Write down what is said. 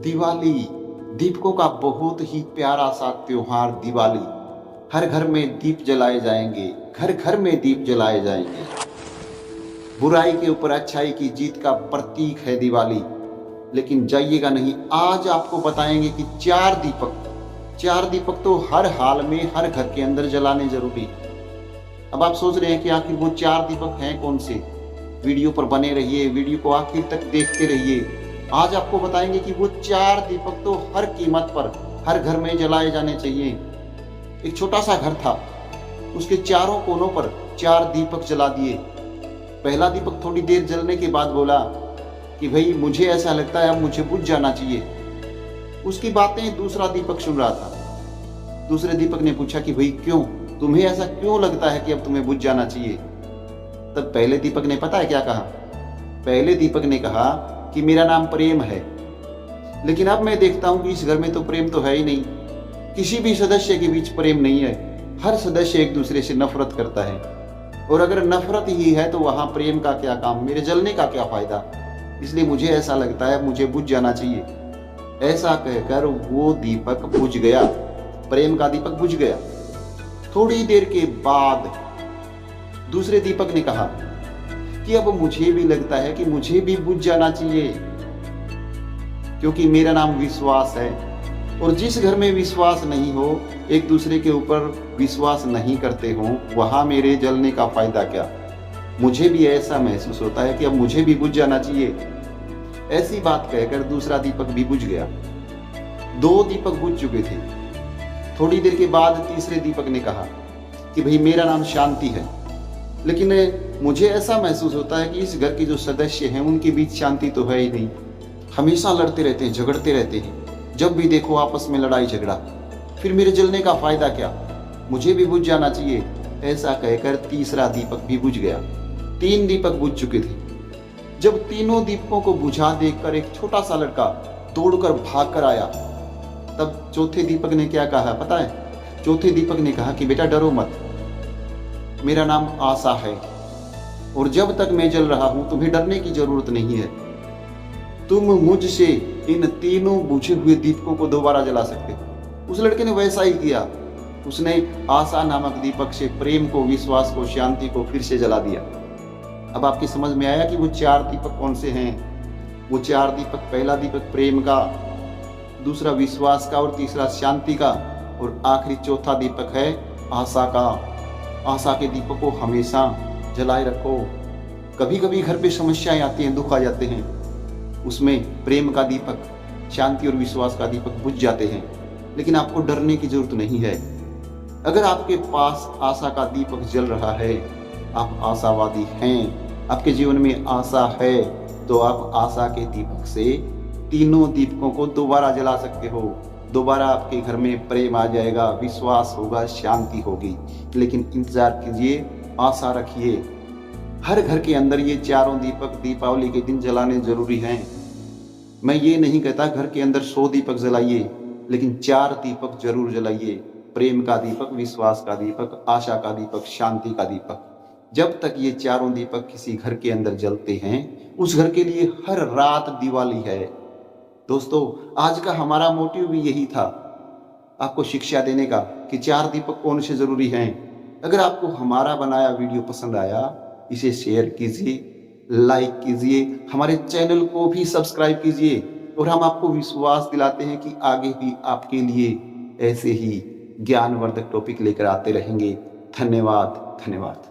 दिवाली, दीपकों का बहुत ही प्यारा सा त्योहार दिवाली। हर घर में दीप जलाए जाएंगे, घर घर में दीप जलाए जाएंगे। बुराई के ऊपर अच्छाई की जीत का प्रतीक है दिवाली। लेकिन जाइएगा नहीं, आज आपको बताएंगे कि चार दीपक तो हर हाल में हर घर के अंदर जलाने जरूरी। अब आप सोच रहे हैं कि आखिर वो 4 दीपक हैं कौन से। वीडियो पर बने रहिए, वीडियो को आखिर तक देखते रहिए। आज आपको बताएंगे कि वो 4 दीपक तो हर कीमत पर हर घर में जलाए जाने चाहिए। एक छोटा सा घर था, उसके चारों कोनों पर 4 दीपक जला दिए। पहला दीपक थोड़ी देर जलने के बाद बोला कि भाई मुझे ऐसा लगता है अब मुझे बुझ जाना चाहिए। उसकी बातें दूसरा दीपक सुन रहा था। दूसरे दीपक ने पूछा कि भाई क्यों, तुम्हें ऐसा क्यों लगता है कि अब तुम्हें बुझ जाना चाहिए। तब पहले दीपक ने पता है क्या कहा? पहले दीपक ने कहा कि मेरा नाम प्रेम है, लेकिन अब मैं देखता हूं कि इस घर में तो प्रेम तो है ही नहीं। किसी भी सदस्य के बीच प्रेम नहीं है। हर सदस्य एक दूसरे से नफरत करता है, और अगर नफरत ही है तो वहां प्रेम का क्या काम, मेरे जलने का क्या फायदा। इसलिए मुझे ऐसा लगता है मुझे बुझ जाना चाहिए। ऐसा कहकर वो दीपक बुझ गया, प्रेम का दीपक बुझ गया। थोड़ी देर के बाद दूसरे दीपक ने कहा कि अब मुझे भी लगता है कि मुझे भी बुझ जाना चाहिए, क्योंकि मेरा नाम विश्वास है, और जिस घर में विश्वास नहीं हो, एक दूसरे के ऊपर विश्वास नहीं करते हो, वहां मेरे जलने का फायदा क्या। मुझे भी ऐसा महसूस होता है कि अब मुझे भी बुझ जाना चाहिए। ऐसी बात कहकर दूसरा दीपक भी बुझ गया। 2 दीपक बुझ चुके थे। थोड़ी देर के बाद तीसरे दीपक ने कहा कि भाई मेरा नाम शांति है, लेकिन मुझे ऐसा महसूस होता है कि इस घर के जो सदस्य हैं उनके बीच शांति तो है ही नहीं। हमेशा लड़ते रहते हैं, झगड़ते रहते हैं, जब भी देखो आपस में लड़ाई झगड़ा। फिर मेरे जलने का फायदा क्या, मुझे भी बुझ जाना चाहिए। ऐसा कहकर तीसरा दीपक भी बुझ गया। 3 दीपक बुझ चुके थे। जब तीनों दीपकों को बुझा देखकर एक छोटा सा लड़का दौड़कर भागकर आया, तब चौथे दीपक ने क्या कहा पता है? चौथे दीपक ने कहा कि बेटा डरो मत, मेरा नाम आशा है, और जब तक मैं जल रहा हूं तुम्हें डरने की जरूरत नहीं है। तुम मुझसे इन तीनों बुझे हुए दीपकों को दोबारा जला सकते हो। उस लड़के ने वैसा ही किया। उसने आशा नामक दीपक से प्रेम को, विश्वास को, शांति को फिर से जला दिया। अब आपकी समझ में आया कि वो 4 दीपक कौन से हैं? वो 4 दीपक, पहला दीपक प्रेम का, दूसरा विश्वास का, और तीसरा शांति का, और आखिरी चौथा दीपक है आशा का। आशा के दीपक को हमेशा जलाए रखो। कभी कभी घर पे समस्याएं आती हैं, दुख आ जाते हैं, उसमें प्रेम का दीपक, शांति और विश्वास का दीपक बुझ जाते हैं, लेकिन आपको डरने की जरूरत नहीं है। अगर आपके पास आशा का दीपक जल रहा है, आप आशावादी हैं, आपके जीवन में आशा है, तो आप आशा के दीपक से तीनों दीपकों को दोबारा जला सकते हो। दोबारा आपके घर में प्रेम आ जाएगा, विश्वास होगा, शांति होगी। लेकिन इंतजार कीजिए, आशा रखिए। हर घर के अंदर ये 4 दीपक दीपावली के दिन जलाने जरूरी हैं। मैं ये नहीं कहता घर के अंदर 100 दीपक जलाइए, लेकिन 4 दीपक जरूर जलाइए। प्रेम का दीपक, विश्वास का दीपक, आशा का दीपक, शांति का दीपक। जब तक ये 4 दीपक किसी घर के अंदर जलते हैं, उस घर के लिए हर रात दिवाली है। दोस्तों, आज का हमारा मोटिव भी यही था, आपको शिक्षा देने का कि 4 दीपक कौन से जरूरी हैं। अगर आपको हमारा बनाया वीडियो पसंद आया, इसे शेयर कीजिए, लाइक कीजिए, हमारे चैनल को भी सब्सक्राइब कीजिए, और हम आपको विश्वास दिलाते हैं कि आगे भी आपके लिए ऐसे ही ज्ञानवर्धक टॉपिक लेकर आते रहेंगे। धन्यवाद, धन्यवाद।